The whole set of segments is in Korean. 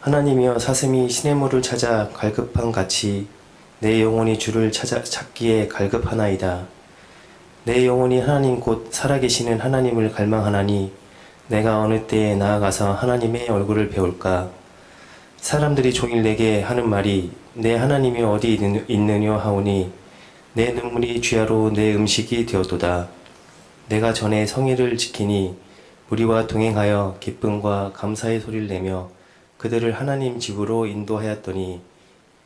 하나님이여 사슴이 시냇물을 찾아 갈급한 같이 내 영혼이 주를 찾기에 갈급하나이다. 내 영혼이 하나님 곧 살아계시는 하나님을 갈망하나니 내가 어느 때에 나아가서 하나님의 얼굴을 배울까. 사람들이 종일 내게 하는 말이 내 하나님이 어디 있느냐 하오니 내 눈물이 주야로 내 음식이 되었도다. 내가 전에 성의를 지키니 무리와 동행하여 기쁨과 감사의 소리를 내며 그들을 하나님 집으로 인도하였더니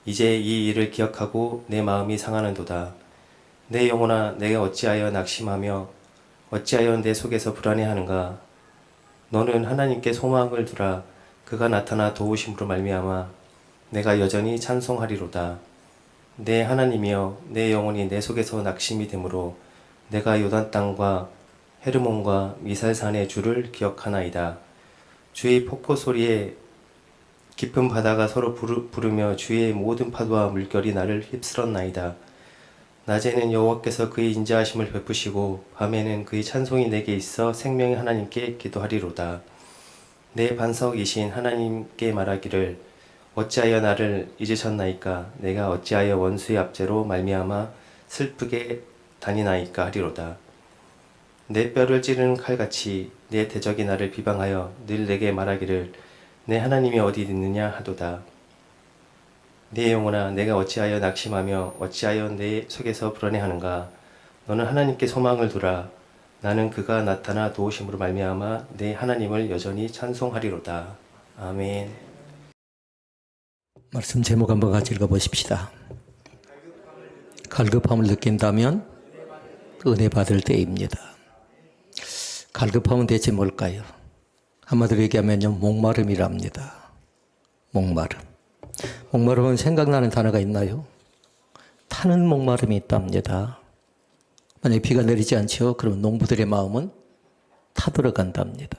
이제 이 일을 기억하고 내 마음이 상하는도다. 내 영혼아 내가 어찌하여 낙심하며 어찌하여 내 속에서 불안해하는가. 너는 하나님께 소망을 두라. 그가 나타나 도우심으로 말미암아 내가 여전히 찬송하리로다. 내 하나님이여 내 영혼이 내 속에서 낙심이 되므로 내가 요단 땅과 헤르몬과 미살산의 주를 기억하나이다. 주의 폭포 소리에 깊은 바다가 서로 부르며 주의 모든 파도와 물결이 나를 휩쓸었나이다. 낮에는 여호와께서 그의 인자하심을 베푸시고 밤에는 그의 찬송이 내게 있어 생명의 하나님께 기도하리로다. 내 반석이신 하나님께 말하기를 어찌하여 나를 잊으셨나이까. 내가 어찌하여 원수의 압제로 말미암아 슬프게 다니나이까 하리로다. 내 뼈를 찌르는 칼같이 내 대적이 나를 비방하여 늘 내게 말하기를 내 하나님이 어디 있느냐 하도다. 내 영혼아 내가 어찌하여 낙심하며 어찌하여 내 속에서 불안해하는가. 너는 하나님께 소망을 두라. 나는 그가 나타나 도우심으로 말미암아 내 하나님을 여전히 찬송하리로다. 아멘. 말씀 제목 한번 같이 읽어보십시다. 갈급함을 느낀다면 은혜 받을 때입니다. 갈급함은 대체 뭘까요? 한마디로 얘기하면요, 목마름이랍니다. 목마름. 목마름은 생각나는 단어가 있나요? 타는 목마름이 있답니다. 만약에 비가 내리지 않죠? 그럼 농부들의 마음은 타들어간답니다.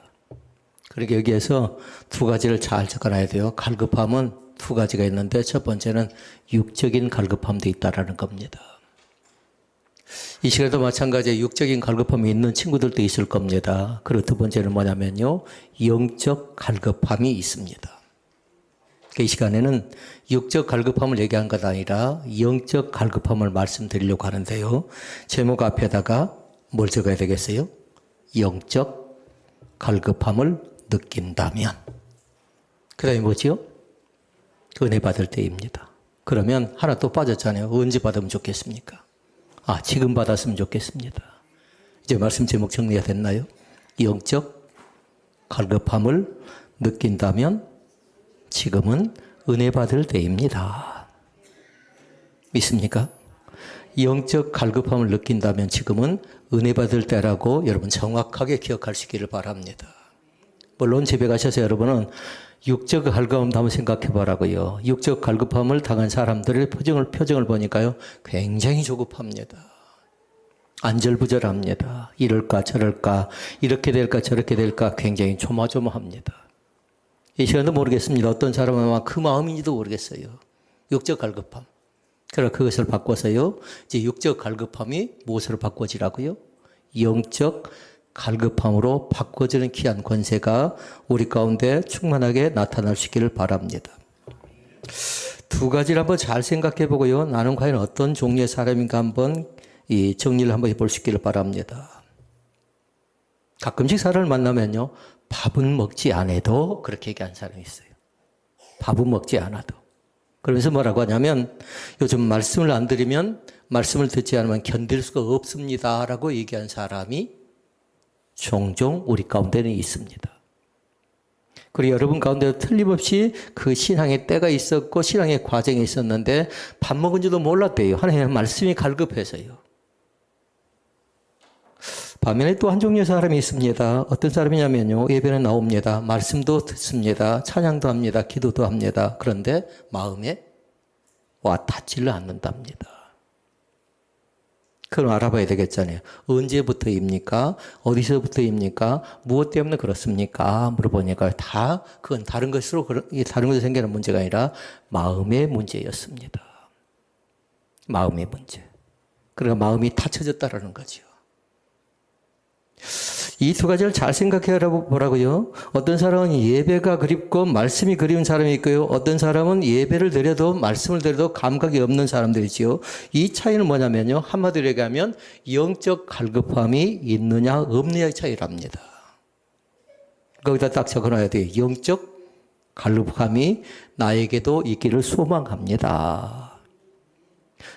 그러니까 여기에서 두 가지를 잘 적어놔야 돼요. 갈급함은 두 가지가 있는데 첫 번째는 육적인 갈급함도 있다라는 겁니다. 이 시간에도 마찬가지로 육적인 갈급함이 있는 친구들도 있을 겁니다. 그리고 두 번째는 뭐냐면요, 영적 갈급함이 있습니다. 이 시간에는 육적 갈급함을 얘기한 것 아니라 영적 갈급함을 말씀드리려고 하는데요. 제목 앞에다가 뭘 적어야 되겠어요? 영적 갈급함을 느낀다면. 그 다음에 뭐지요? 은혜 받을 때입니다. 그러면 하나 또 빠졌잖아요. 언제 받으면 좋겠습니까? 지금 받았으면 좋겠습니다. 이제 말씀 제목 정리가 됐나요? 영적 갈급함을 느낀다면 지금은 은혜 받을 때입니다. 믿습니까? 영적 갈급함을 느낀다면 지금은 은혜 받을 때라고 여러분 정확하게 기억하시기를 바랍니다. 물론 집에 가셔서 여러분은 육적 갈급함도 한번 생각해 보라고요. 육적 갈급함을 당한 사람들의 표정을 보니까요, 굉장히 조급합니다. 안절부절합니다. 이럴까 저럴까, 이렇게 될까 저렇게 될까 굉장히 조마조마합니다. 이 시간도 모르겠습니다. 어떤 사람은 아마 그 마음인지도 모르겠어요. 육적 갈급함. 그래서 그것을 바꿔서요, 이제 육적 갈급함이 무엇으로 바꿔지라고요? 영적 갈급함으로 바꿔지는 귀한 권세가 우리 가운데 충만하게 나타날 수 있기를 바랍니다. 두 가지를 한번 잘 생각해 보고요, 나는 과연 어떤 종류의 사람인가 한번 이 정리를 한번 해볼 수 있기를 바랍니다. 가끔씩 사람을 만나면요, 밥은 먹지 않아도 그렇게 얘기하는 사람이 있어요. 밥은 먹지 않아도. 그러면서 뭐라고 하냐면 요즘 말씀을 안 들으면, 말씀을 듣지 않으면 견딜 수가 없습니다 라고 얘기한 사람이 종종 우리 가운데는 있습니다. 그리고 여러분 가운데도 틀림없이 그 신앙의 때가 있었고 신앙의 과정이 있었는데 밥 먹은 지도 몰랐대요. 하나님의 말씀이 갈급해서요. 반면에 또 한 종류의 사람이 있습니다. 어떤 사람이냐면요, 예배는 나옵니다. 말씀도 듣습니다. 찬양도 합니다. 기도도 합니다. 그런데 마음에 와 닿지를 않는답니다. 그럼 알아봐야 되겠잖아요. 언제부터입니까? 어디서부터입니까? 무엇 때문에 그렇습니까? 물어보니까 그건 다른 것으로 생기는 문제가 아니라 마음의 문제였습니다. 마음의 문제. 그러니까 마음이 닫혀졌다라는 거죠. 이 두 가지를 잘 생각해 보라고요. 어떤 사람은 예배가 그립고 말씀이 그리운 사람이 있고요. 어떤 사람은 예배를 드려도 말씀을 드려도 감각이 없는 사람들이지요. 이 차이는 뭐냐면요. 한마디로 얘기하면 영적 갈급함이 있느냐 없느냐의 차이랍니다. 거기다 딱 적어놔야 돼요. 영적 갈급함이 나에게도 있기를 소망합니다.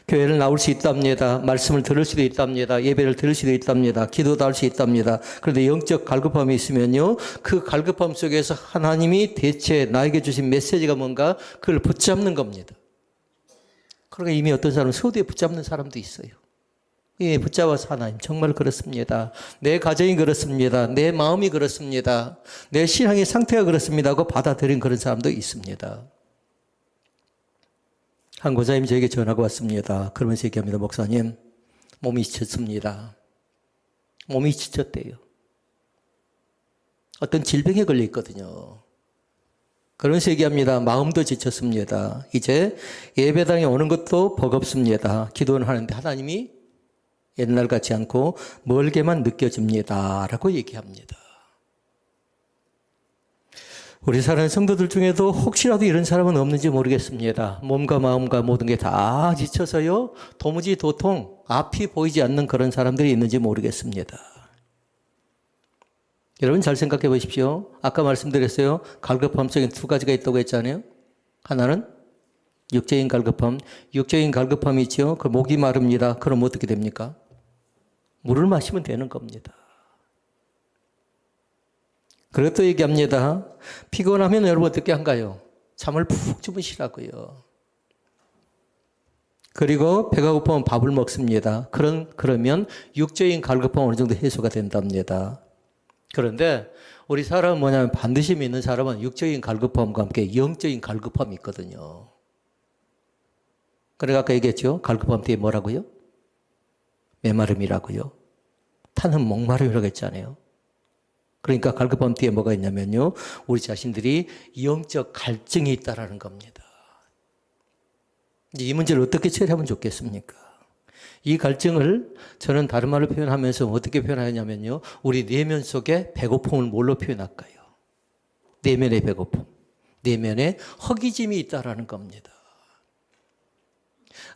교회를 나올 수 있답니다. 말씀을 들을 수도 있답니다. 예배를 들을 수도 있답니다. 기도도 할 수 있답니다. 그런데 영적 갈급함이 있으면요. 그 갈급함 속에서 하나님이 대체 나에게 주신 메시지가 뭔가 그걸 붙잡는 겁니다. 그러니까 이미 어떤 사람은 서두에 붙잡는 사람도 있어요. 예, 붙잡아서 하나님 정말 그렇습니다. 내 가정이 그렇습니다. 내 마음이 그렇습니다. 내 신앙의 상태가 그렇습니다 하고 받아들인 그런 사람도 있습니다. 한 권사님이 저에게 전화가 왔습니다. 그러면서 얘기합니다. 목사님, 몸이 지쳤습니다. 몸이 지쳤대요. 어떤 질병에 걸려 있거든요. 그러면서 얘기합니다. 마음도 지쳤습니다. 이제 예배당에 오는 것도 버겁습니다. 기도는 하는데 하나님이 옛날 같지 않고 멀게만 느껴집니다. 라고 얘기합니다. 우리 사는 성도들 중에도 혹시라도 이런 사람은 없는지 모르겠습니다. 몸과 마음과 모든 게 다 지쳐서요. 도무지 도통 앞이 보이지 않는 그런 사람들이 있는지 모르겠습니다. 여러분 잘 생각해 보십시오. 아까 말씀드렸어요. 갈급함 속에 두 가지가 있다고 했잖아요. 하나는 육적인 갈급함. 육적인 갈급함이 있죠. 그 목이 마릅니다. 그럼 어떻게 됩니까? 물을 마시면 되는 겁니다. 그리고 또 얘기합니다. 피곤하면 여러분 어떻게 한가요? 잠을 푹 주무시라고요. 그리고 배가 고프면 밥을 먹습니다. 그러면 육적인 갈급함 어느 정도 해소가 된답니다. 그런데 우리 사람은 뭐냐면 반드시 믿는 사람은 육적인 갈급함과 함께 영적인 갈급함이 있거든요. 그래서 아까 얘기했죠. 갈급함 뒤에 뭐라고요? 메마름이라고요. 타는 목마름이라고 했잖아요. 그러니까 갈급함 뒤에 뭐가 있냐면요. 우리 자신들이 영적 갈증이 있다라는 겁니다. 이 문제를 어떻게 처리하면 좋겠습니까? 이 갈증을 저는 다른 말로 표현하면서 어떻게 표현하냐면요. 우리 내면 속에 배고픔을 뭘로 표현할까요? 내면의 배고픔. 내면에 허기짐이 있다라는 겁니다.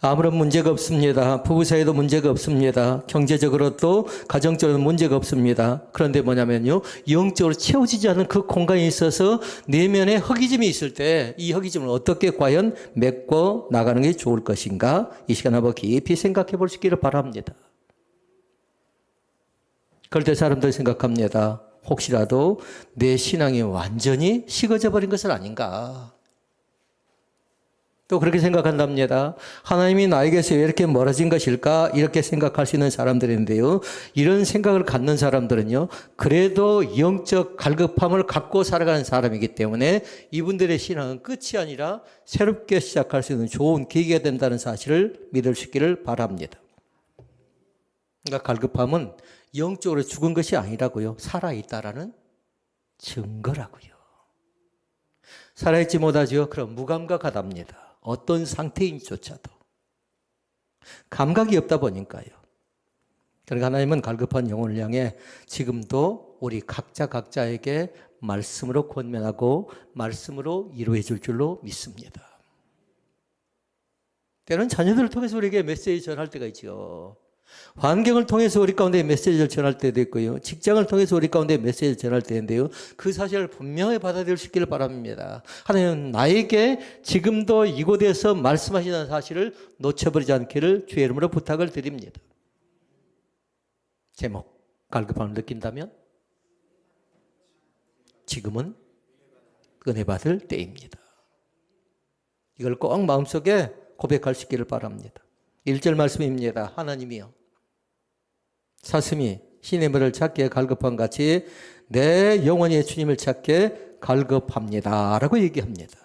아무런 문제가 없습니다. 부부 사이도 문제가 없습니다. 경제적으로도 가정적으로도 문제가 없습니다. 그런데 뭐냐면요. 영적으로 채워지지 않은 그 공간이 있어서 내면에 허기짐이 있을 때 이 허기짐을 어떻게 과연 메꿔 나가는 게 좋을 것인가? 이 시간 한번 깊이 생각해 볼 수 있기를 바랍니다. 그럴 때 사람들이 생각합니다. 혹시라도 내 신앙이 완전히 식어져 버린 것은 아닌가? 또 그렇게 생각한답니다. 하나님이 나에게서 왜 이렇게 멀어진 것일까? 이렇게 생각할 수 있는 사람들인데요. 이런 생각을 갖는 사람들은요. 그래도 영적 갈급함을 갖고 살아가는 사람이기 때문에 이분들의 신앙은 끝이 아니라 새롭게 시작할 수 있는 좋은 계기가 된다는 사실을 믿을 수 있기를 바랍니다. 그러니까 갈급함은 영적으로 죽은 것이 아니라고요. 살아있다라는 증거라고요. 살아있지 못하죠. 그럼 무감각하답니다. 어떤 상태인지조차도 감각이 없다 보니까요. 그러니까 하나님은 갈급한 영혼을 향해 지금도 우리 각자에게 말씀으로 권면하고 말씀으로 이루어질 줄로 믿습니다. 때로는 자녀들을 통해서 우리에게 메시지 전할 때가 있죠. 환경을 통해서 우리 가운데 메시지를 전할 때도 있고요. 직장을 통해서 우리 가운데 메시지를 전할 때인데요. 그 사실을 분명히 받아들일 수 있기를 바랍니다. 하나님은 나에게 지금도 이곳에서 말씀하시는 사실을 놓쳐버리지 않기를 주의 이름으로 부탁을 드립니다. 제목, 갈급함을 느낀다면 지금은 은혜 받을 때입니다. 이걸 꼭 마음속에 고백할 수 있기를 바랍니다. 1절 말씀입니다. 하나님이여 사슴이 시냇물을 찾기에 갈급한 같이 내 영혼이 주님을 찾기에 갈급합니다 라고 얘기합니다.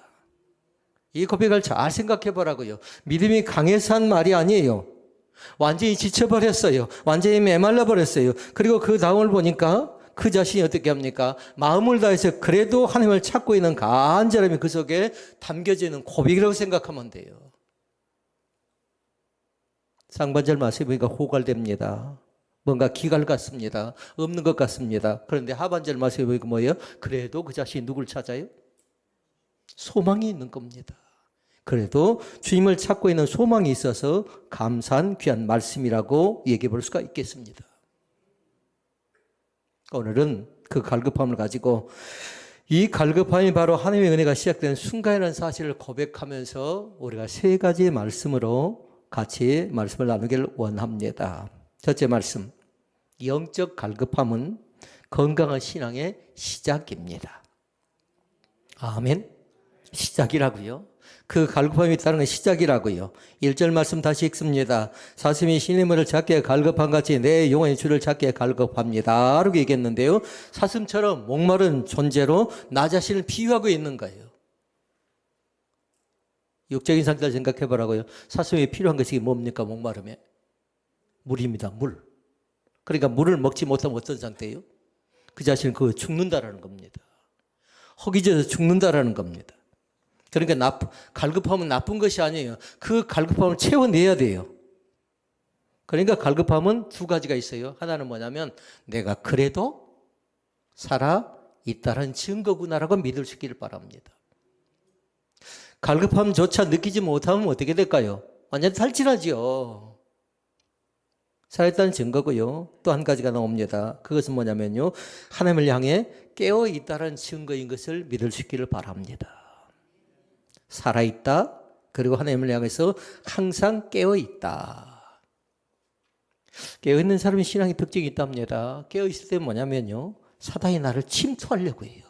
이 고백을 잘 생각해 보라고요. 믿음이 강해서 한 말이 아니에요. 완전히 지쳐버렸어요. 완전히 메말라 버렸어요. 그리고 그 다음을 보니까 그 자신이 어떻게 합니까? 마음을 다해서 그래도 하나님을 찾고 있는 간절함이 그 속에 담겨지는 고백이라고 생각하면 돼요. 상반절 말씀이 보니까 호갈됩니다. 뭔가 기갈 같습니다. 없는 것 같습니다. 그런데 하반절 말씀에 보니까 뭐예요? 그래도 그 자신이 누굴 찾아요? 소망이 있는 겁니다. 그래도 주님을 찾고 있는 소망이 있어서 감사한 귀한 말씀이라고 얘기해 볼 수가 있겠습니다. 오늘은 그 갈급함을 가지고 이 갈급함이 바로 하나님의 은혜가 시작된 순간이라는 사실을 고백하면서 우리가 세 가지의 말씀으로 같이 말씀을 나누기를 원합니다. 첫째 말씀, 영적 갈급함은 건강한 신앙의 시작입니다. 아멘. 시작이라고요. 그 갈급함이 있다는 건 시작이라고요. 1절 말씀 다시 읽습니다. 사슴이 시냇물을 찾기에 갈급한 같이 내 영혼의 주를 찾기에 갈급합니다. 라고 얘기했는데요. 사슴처럼 목마른 존재로 나 자신을 비유하고 있는 거예요. 육적인 상태를 생각해 보라고요. 사슴이 필요한 것이 뭡니까? 목마름에? 물입니다. 물. 그러니까 물을 먹지 못하면 어떤 상태예요? 그 자신은 죽는다라는 겁니다. 허기져서 죽는다라는 겁니다. 그러니까 갈급함은 나쁜 것이 아니에요. 그 갈급함을 채워내야 돼요. 그러니까 갈급함은 두 가지가 있어요. 하나는 뭐냐면 내가 그래도 살아 있다는 증거구나라고 믿을 수 있기를 바랍니다. 갈급함조차 느끼지 못하면 어떻게 될까요? 완전 탈진하지요. 살아있다는 증거고요. 또 한 가지가 나옵니다. 그것은 뭐냐면요. 하나님을 향해 깨어있다는 증거인 것을 믿을 수 있기를 바랍니다. 살아있다. 그리고 하나님을 향해서 항상 깨어있다. 깨어있는 사람의 신앙의 특징이 있답니다. 깨어있을 때 뭐냐면요. 사단이 나를 침투하려고 해요.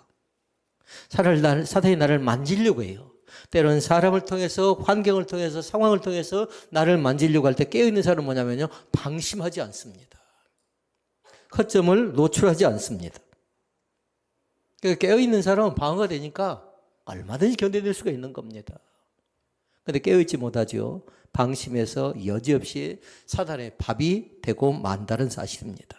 사단이 나를 만지려고 해요. 때로는 사람을 통해서, 환경을 통해서, 상황을 통해서 나를 만지려고 할 때 깨어있는 사람은 뭐냐면요. 방심하지 않습니다. 허점을 노출하지 않습니다. 깨어있는 사람은 방어가 되니까 얼마든지 견뎌낼 수가 있는 겁니다. 그런데 깨어있지 못하죠. 방심해서 여지없이 사단의 밥이 되고 만다는 사실입니다.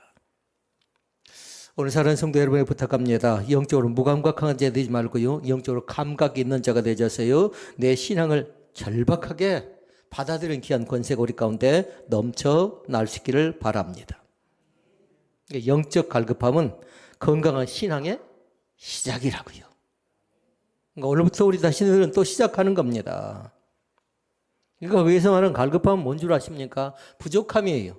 오늘 사랑하는 성도 여러분에 부탁합니다. 영적으로 무감각한 자 되지 말고요. 영적으로 감각이 있는 자가 되셔서요. 내 신앙을 절박하게 받아들이는 귀한 권세가 우리 가운데 넘쳐날 수 있기를 바랍니다. 영적 갈급함은 건강한 신앙의 시작이라고요. 그러니까 오늘부터 우리 자신들은 또 시작하는 겁니다. 그러니까 위에서 말하는 갈급함은 뭔 줄 아십니까? 부족함이에요.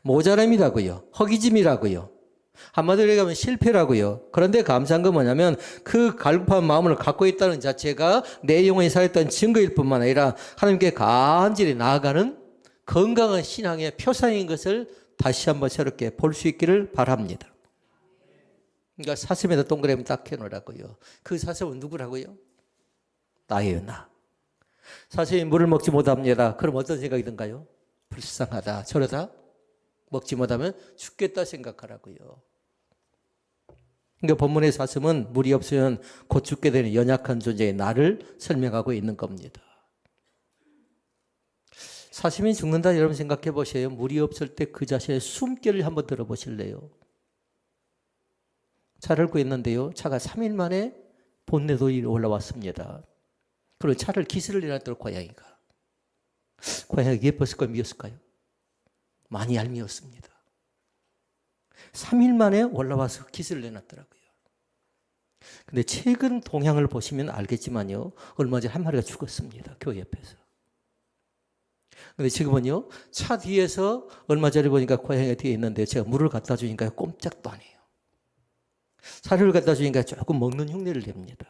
모자람이라고요. 허기짐이라고요. 한마디로 얘기하면 실패라고요. 그런데 감사한 건 뭐냐면 그 갈급한 마음을 갖고 있다는 자체가 내 영혼이 살아있다는 증거일 뿐만 아니라 하나님께 간절히 나아가는 건강한 신앙의 표상인 것을 다시 한번 새롭게 볼 수 있기를 바랍니다. 그러니까 사슴에다 동그라미 딱 해놓으라고요. 그 사슴은 누구라고요? 나예요, 나. 사슴이 물을 먹지 못합니다. 그럼 어떤 생각이 든가요? 불쌍하다. 저러다 먹지 못하면 죽겠다 생각하라고요. 그러니까 본문의 사슴은 물이 없으면 곧 죽게 되는 연약한 존재의 나를 설명하고 있는 겁니다. 사슴이 죽는다 여러분 생각해 보세요. 물이 없을 때 그 자신의 숨결을 한번 들어보실래요? 차를 구했는데요. 차가 3일 만에 본네도 위로 올라왔습니다. 그리고 차를 기스를 내놨더라고 고양이가. 고양이가 예뻤을까요? 미웠을까요? 많이 얄미웠습니다. 3일 만에 올라와서 기스를 내놨더라고요. 근데 최근 동향을 보시면 알겠지만요. 얼마 전에 한 마리가 죽었습니다. 교회 옆에서. 근데 지금은요. 차 뒤에서 얼마 전에 보니까 고양이가 뒤에 있는데 제가 물을 갖다 주니까 꼼짝도 안 해요. 사료를 갖다 주니까 조금 먹는 흉내를 냅니다.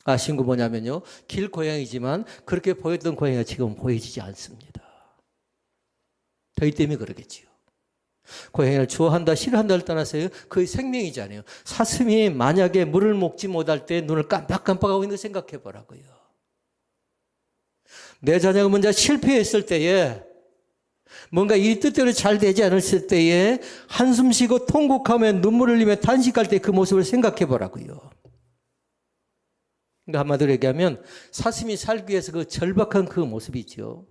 아쉬운 거 뭐냐면요. 길 고양이지만 그렇게 보였던 고양이가 지금 보여지지 않습니다. 저희 때문에 그러겠지요. 고양이를 좋아한다 싫어한다를 떠나서요. 그의 생명이잖아요. 사슴이 만약에 물을 먹지 못할 때 눈을 깜빡깜빡하고 있는 거 생각해 보라고요. 내 자녀가 먼저 실패했을 때에 뭔가 이 뜻대로 잘 되지 않았을 때에 한숨 쉬고 통곡하며 눈물을 흘리며 탄식할 때 그 모습을 생각해 보라고요. 그러니까 한마디로 얘기하면 사슴이 살기 위해서 그 절박한 그 모습이죠.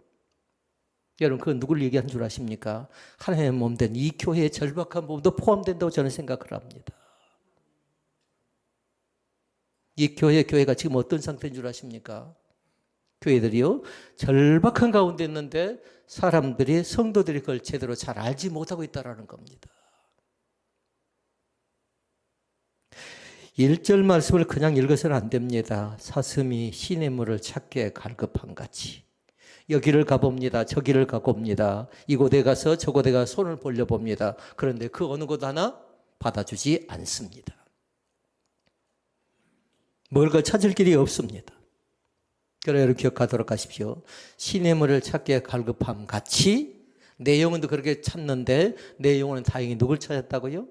여러분 그건 누구를 얘기한 줄 아십니까? 하나님의 몸된 이 교회의 절박한 부분도 포함된다고 저는 생각을 합니다. 이 교회가 지금 어떤 상태인 줄 아십니까? 교회들이요, 절박한 가운데 있는데 사람들이, 성도들이 그걸 제대로 잘 알지 못하고 있다는 겁니다. 1절 말씀을 그냥 읽어서는 안 됩니다. 사슴이 시냇물을 찾기에 갈급한 같이. 여기를 가봅니다. 저기를 가봅니다. 이곳에 가서 저곳에 가서 손을 벌려봅니다. 그런데 그 어느 곳 하나 받아주지 않습니다. 뭘 찾을 길이 없습니다. 그래, 여러분 기억하도록 하십시오. 시냇물을 찾기에 갈급함 같이 내 영혼도 그렇게 찾는데 내 영혼은 다행히 누굴 찾았다고요?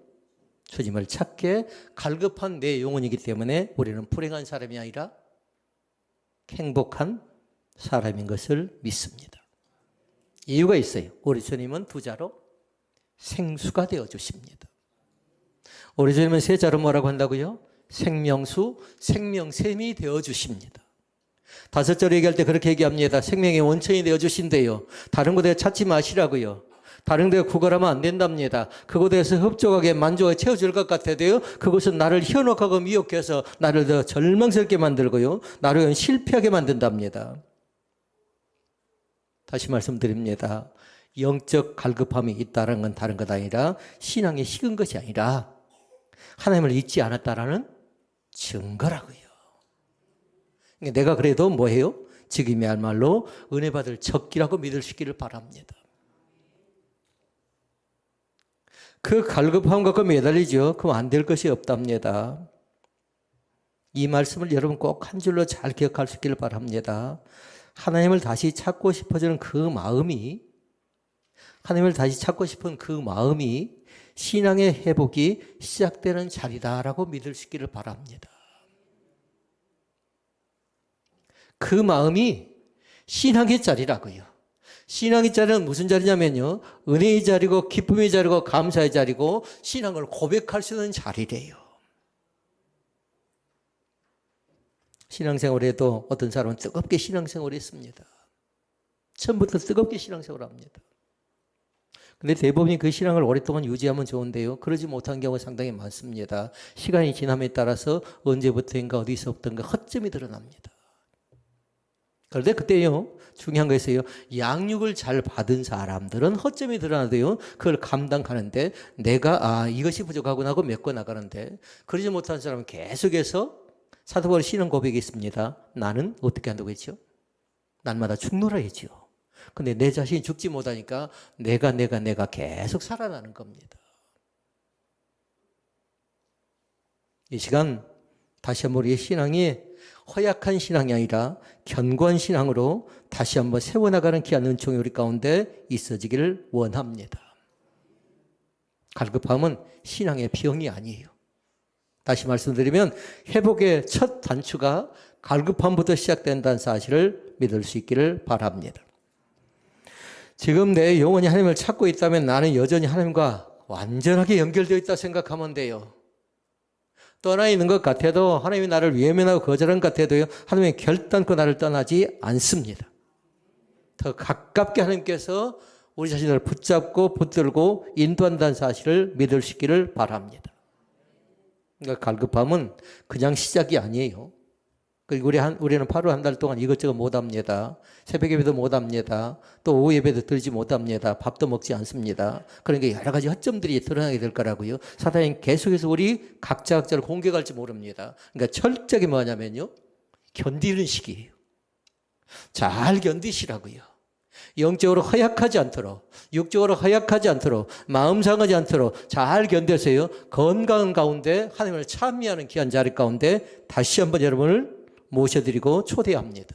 주님을 찾기에 갈급한 내 영혼이기 때문에 우리는 불행한 사람이 아니라 행복한 사람인 것을 믿습니다. 이유가 있어요. 우리 주님은 두 자로 생수가 되어 주십니다. 우리 주님은 세 자로 뭐라고 한다고요? 생명수, 생명샘이 되어 주십니다. 다섯 자로 얘기할 때 그렇게 얘기합니다. 생명의 원천이 되어 주신대요. 다른 곳에 찾지 마시라고요. 다른 데 구걸하면 안 된답니다. 그곳에서 흡족하게 만족하게 채워줄 것 같아도요, 그것은 나를 현혹하고 미혹해서 나를 더 절망스럽게 만들고요, 나를 실패하게 만든답니다. 다시 말씀드립니다. 영적 갈급함이 있다는 건 다른 것 아니라 신앙이 식은 것이 아니라 하나님을 잊지 않았다라는 증거라고요. 내가 그래도 뭐해요? 지금이야말로 은혜 받을 적기라고 믿을 수 있기를 바랍니다. 그 갈급함 갖고 매달리죠. 그럼 안 될 것이 없답니다. 이 말씀을 여러분 꼭 한 줄로 잘 기억할 수 있기를 바랍니다. 하나님을 다시 찾고 싶어지는 그 마음이, 하나님을 다시 찾고 싶은 그 마음이 신앙의 회복이 시작되는 자리다라고 믿을 수 있기를 바랍니다. 그 마음이 신앙의 자리라고요. 신앙의 자리는 무슨 자리냐면요, 은혜의 자리고 기쁨의 자리고 감사의 자리고 신앙을 고백할 수 있는 자리래요. 신앙생활에도 어떤 사람은 뜨겁게 신앙생활을 했습니다. 처음부터 뜨겁게 신앙생활을 합니다. 근데 대부분이 그 신앙을 오랫동안 유지하면 좋은데요, 그러지 못한 경우가 상당히 많습니다. 시간이 지남에 따라서 언제부터인가 어디서부터인가 허점이 드러납니다. 그런데 그때요, 중요한 것이요, 양육을 잘 받은 사람들은 허점이 드러나도요, 그걸 감당하는데 내가 이것이 부족하구나 하고 메꿔 나가는데, 그러지 못한 사람은 계속해서 사도 바울의 신앙 고백이 있습니다. 나는 어떻게 한다고 했죠? 날마다 죽노라 했죠. 근데 내 자신이 죽지 못하니까 내가 계속 살아나는 겁니다. 이 시간 다시 한번 우리의 신앙이 허약한 신앙이 아니라 견고한 신앙으로 다시 한번 세워나가는 귀한 은총이 우리 가운데 있어지기를 원합니다. 갈급함은 신앙의 병이 아니에요. 다시 말씀드리면 회복의 첫 단추가 갈급함부터 시작된다는 사실을 믿을 수 있기를 바랍니다. 지금 내 영혼이 하나님을 찾고 있다면 나는 여전히 하나님과 완전하게 연결되어 있다 생각하면 돼요. 떠나 있는 것 같아도, 하나님이 나를 외면하고 거절한 것 같아도요, 하나님이 결단코 나를 떠나지 않습니다. 더 가깝게 하나님께서 우리 자신을 붙잡고 붙들고 인도한다는 사실을 믿을 수 있기를 바랍니다. 그러니까 갈급함은 그냥 시작이 아니에요. 그리고 우리는 하루 한 달 동안 이것저것 못합니다. 새벽 예배도 못합니다. 또 오후 예배도 드리지 못합니다. 밥도 먹지 않습니다. 그러니까 여러 가지 허점들이 드러나게 될 거라고요. 사단이 계속해서 우리 각자를 공격할지 모릅니다. 그러니까 철저하게 뭐냐면요, 견디는 시기예요. 잘 견디시라고요. 영적으로 허약하지 않도록, 육적으로 허약하지 않도록, 마음 상하지 않도록 잘 견뎌서요, 건강한 가운데 하나님을 찬미하는 귀한 자리 가운데 다시 한번 여러분을 모셔드리고 초대합니다.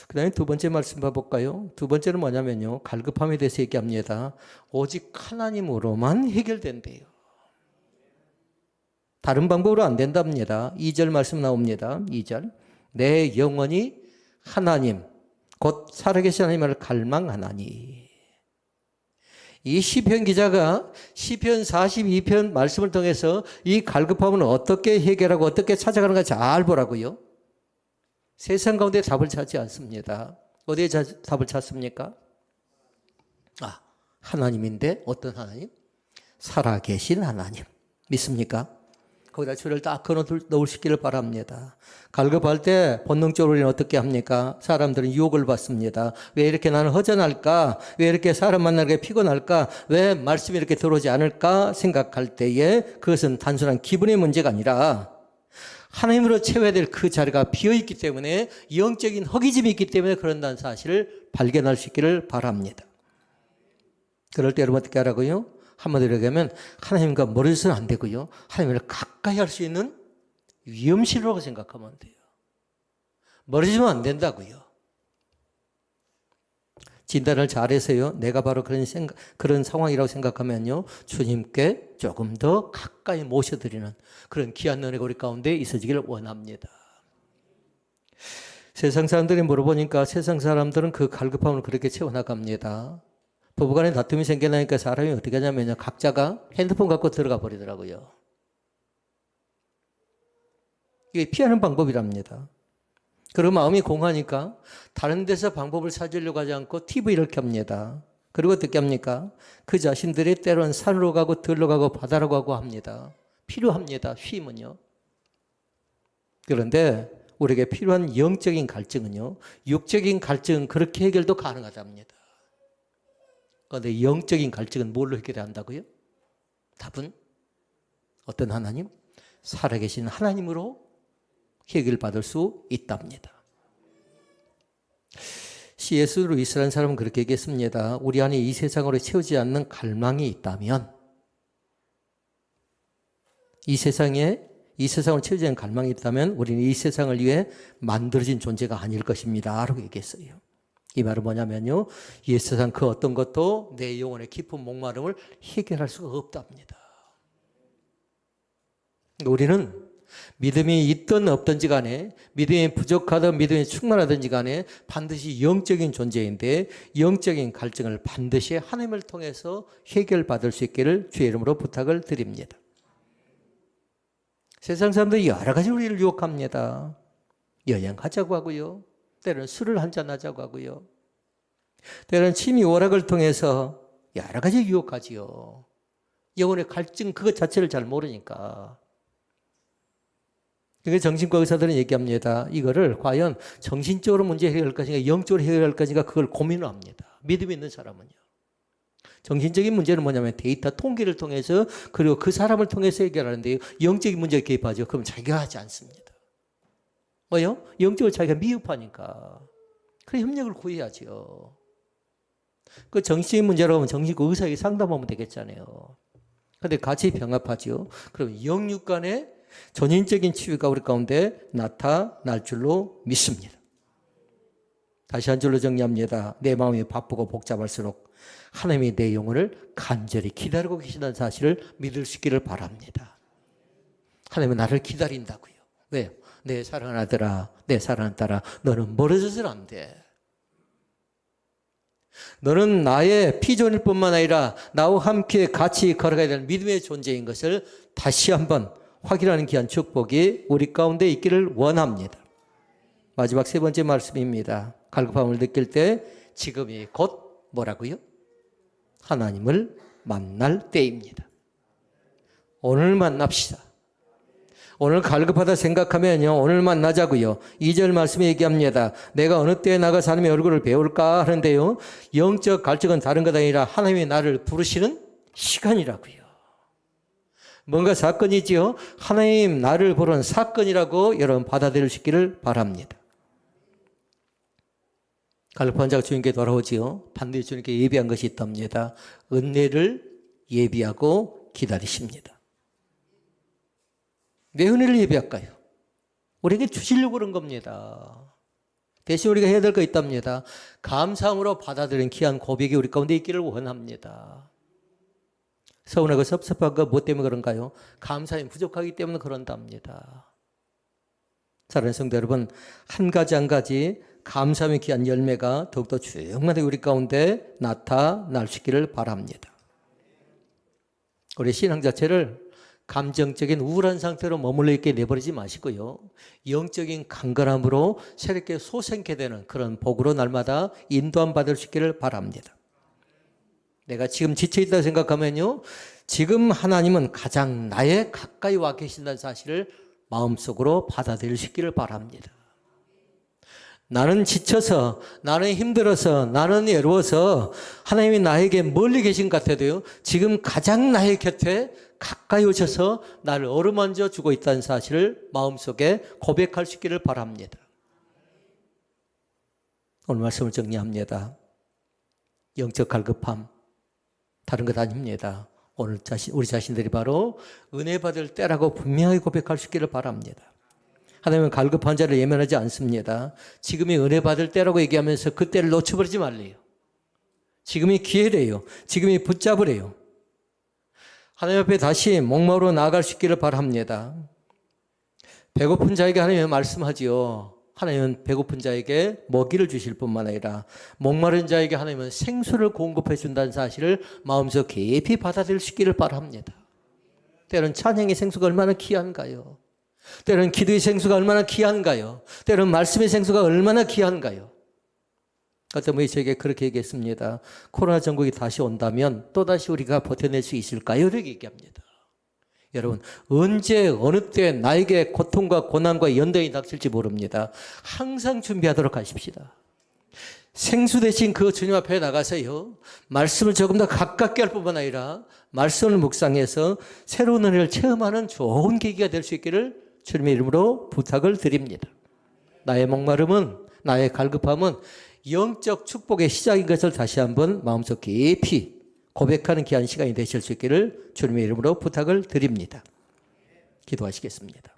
그 다음에 두 번째 말씀 봐볼까요? 두 번째는 뭐냐면요, 갈급함에 대해서 얘기합니다. 오직 하나님으로만 해결된대요. 다른 방법으로 안 된답니다. 2절 말씀 나옵니다. 2절. 내 영혼이 하나님, 곧 살아계신 하나님을 갈망하나니. 이 시편 기자가 시편 42편 말씀을 통해서 이 갈급함은 어떻게 해결하고 어떻게 찾아가는가 잘 보라고요. 세상 가운데 답을 찾지 않습니다. 어디에 답을 찾습니까? 하나님인데 어떤 하나님? 살아계신 하나님. 믿습니까? 거기다 줄을 딱 걸어 놓을 수 있기를 바랍니다. 갈급할 때 본능적으로 우리는 어떻게 합니까? 사람들은 유혹을 받습니다. 왜 이렇게 나는 허전할까? 왜 이렇게 사람 만나게 피곤할까? 왜 말씀이 이렇게 들어오지 않을까? 생각할 때에 그것은 단순한 기분의 문제가 아니라 하나님으로 채워야 될 그 자리가 비어있기 때문에 영적인 허기짐이 있기 때문에 그런다는 사실을 발견할 수 있기를 바랍니다. 그럴 때 여러분 어떻게 하라고요? 한마디로 얘기하면 하나님과 멀어져서는 안 되고요. 하나님을 가까이 할 수 있는 위험실로라고 생각하면 돼요. 멀어지면 안 된다고요. 진단을 잘해서요. 내가 바로 그런 상황이라고 생각하면요. 주님께 조금 더 가까이 모셔드리는 그런 귀한 은혜가 우리 가운데 있어지기를 원합니다. 세상 사람들이 물어보니까 세상 사람들은 그 갈급함을 그렇게 채워나갑니다. 부부간에 다툼이 생겨나니까 사람이 어떻게 하냐면요. 각자가 핸드폰 갖고 들어가 버리더라고요. 이게 피하는 방법이랍니다. 그리고 마음이 공하니까 다른 데서 방법을 찾으려고 하지 않고 TV를 켭니다. 그리고 어떻게 합니까? 그 자신들이 때로는 산으로 가고 들로 가고 바다로 가고 합니다. 필요합니다. 쉼은요. 그런데 우리에게 필요한 영적인 갈증은요. 육적인 갈증은 그렇게 해결도 가능하답니다. 그런데 영적인 갈증은 뭘로 해결해야 한다고요? 답은 어떤 하나님? 살아계신 하나님으로 해결받을 수 있답니다. C.S. 루이스라는 사람은 그렇게 얘기했습니다. 우리 안에 이 세상으로 채우지 않는 갈망이 있다면 이 세상으로 채우지 않는 갈망이 있다면 우리는 이 세상을 위해 만들어진 존재가 아닐 것입니다. 라고 얘기했어요. 이 말은 뭐냐면요. 이 세상 그 어떤 것도 내 영혼의 깊은 목마름을 해결할 수가 없답니다. 우리는 믿음이 있든 없든지 간에 믿음이 부족하든 믿음이 충만하든지 간에 반드시 영적인 존재인데 영적인 갈증을 반드시 하나님을 통해서 해결받을 수 있기를 주의 이름으로 부탁을 드립니다. 세상 사람들이 여러 가지 우리를 유혹합니다. 여행하자고 하고요. 때로는 술을 한잔하자고 하고요. 때로는 취미 오락을 통해서 여러 가지 유혹하지요. 영혼의 갈증 그것 자체를 잘 모르니까. 그러니까 정신과 의사들은 얘기합니다. 이거를 과연 정신적으로 문제 해결할 것인가 영적으로 해결할 것인가 그걸 고민을 합니다. 믿음이 있는 사람은요. 정신적인 문제는 뭐냐면 데이터 통계를 통해서 그리고 그 사람을 통해서 해결하는데요. 영적인 문제에 개입하죠. 그럼 자기가 하지 않습니다. 뭐요? 영적으로 자기가 미흡하니까. 그래 협력을 구해야죠. 그 정신적인 문제라고 하면 정신과 의사에게 상담하면 되겠잖아요. 그런데 같이 병합하죠. 그럼 영육 간의 전인적인 치유가 우리 가운데 나타날 줄로 믿습니다. 다시 한 줄로 정리합니다. 내 마음이 바쁘고 복잡할수록 하나님이 내 영혼을 간절히 기다리고 계시다는 사실을 믿을 수 있기를 바랍니다. 하나님은 나를 기다린다고요. 왜요? 내 사랑하는 아들아, 내 사랑하는 딸아, 너는 멀어져서는 안 돼. 너는 나의 피존일 뿐만 아니라 나와 함께 같이 걸어가야 될 믿음의 존재인 것을 다시 한번 확인하는 귀한 축복이 우리 가운데 있기를 원합니다. 마지막 세 번째 말씀입니다. 갈급함을 느낄 때 지금이 곧 뭐라고요? 하나님을 만날 때입니다. 오늘 만납시다. 오늘 갈급하다 생각하면요. 오늘 만나자고요. 2절 말씀에 얘기합니다. 내가 어느 때에 나가서 하나님의 얼굴을 배울까 하는데요. 영적 갈증은 다른 것 아니라 하나님이 나를 부르시는 시간이라고요. 뭔가 사건이지요. 하나님 나를 부르는 사건이라고 여러분 받아들일 수 있기를 바랍니다. 갈급한 자가 주님께 돌아오지요. 반드시 주님께 예비한 것이 있답니다. 은혜를 예비하고 기다리십니다. 왜 은혜를 예비할까요? 우리에게 주시려고 그런 겁니다. 대신 우리가 해야 될 거 있답니다. 감사함으로 받아들인 귀한 고백이 우리 가운데 있기를 원합니다. 서운하고 섭섭한 거 뭐 때문에 그런가요? 감사함이 부족하기 때문에 그런답니다. 사랑하는 성도 여러분, 한 가지 한 가지 감사함의 귀한 열매가 더욱더 충만하게 우리 가운데 나타날 수 있기를 바랍니다. 우리 신앙 자체를 감정적인 우울한 상태로 머물러 있게 내버리지 마시고요. 영적인 강건함으로 새롭게 솟게 되는 그런 복으로 날마다 인도함 받을 수 있기를 바랍니다. 내가 지금 지쳐있다고 생각하면요, 지금 하나님은 가장 나에 가까이 와 계신다는 사실을 마음속으로 받아들일 수 있기를 바랍니다. 나는 지쳐서, 나는 힘들어서, 나는 외로워서 하나님이 나에게 멀리 계신 것 같아도요, 지금 가장 나의 곁에 가까이 오셔서 나를 어루만져 주고 있다는 사실을 마음속에 고백할 수 있기를 바랍니다. 오늘 말씀을 정리합니다. 영적 갈급함, 다른 것 아닙니다. 오늘 우리 자신들이 바로 은혜 받을 때라고 분명히 고백할 수 있기를 바랍니다. 하나님은 갈급한 자를 예면하지 않습니다. 지금이 은혜 받을 때라고 얘기하면서 그 때를 놓쳐버리지 말래요. 지금이 기회래요. 지금이 붙잡으래요. 하나님 앞에 다시 목마르고 나아갈 수 있기를 바랍니다. 배고픈 자에게 하나님은 말씀하지요. 하나님은 배고픈 자에게 먹이를 주실 뿐만 아니라 목마른 자에게 하나님은 생수를 공급해 준다는 사실을 마음속 깊이 받아들일 수 있기를 바랍니다. 때로는 찬양의 생수가 얼마나 귀한가요? 때로는 기도의 생수가 얼마나 귀한가요? 때로는 말씀의 생수가 얼마나 귀한가요? 어떤 분이 저에게 그렇게 얘기했습니다. 코로나 전국이 다시 온다면 또다시 우리가 버텨낼 수 있을까요? 이렇게 얘기합니다. 여러분, 언제 어느 때 나에게 고통과 고난과 연단이 닥칠지 모릅니다. 항상 준비하도록 하십시다. 생수 대신 그 주님 앞에 나가서요, 말씀을 조금 더 가깝게 할 뿐만 아니라 말씀을 묵상해서 새로운 은혜를 체험하는 좋은 계기가 될 수 있기를 주님의 이름으로 부탁을 드립니다. 나의 목마름은, 나의 갈급함은 영적 축복의 시작인 것을 다시 한번 마음속 깊이 고백하는 귀한 시간이 되실 수 있기를 주님의 이름으로 부탁을 드립니다. 기도하시겠습니다.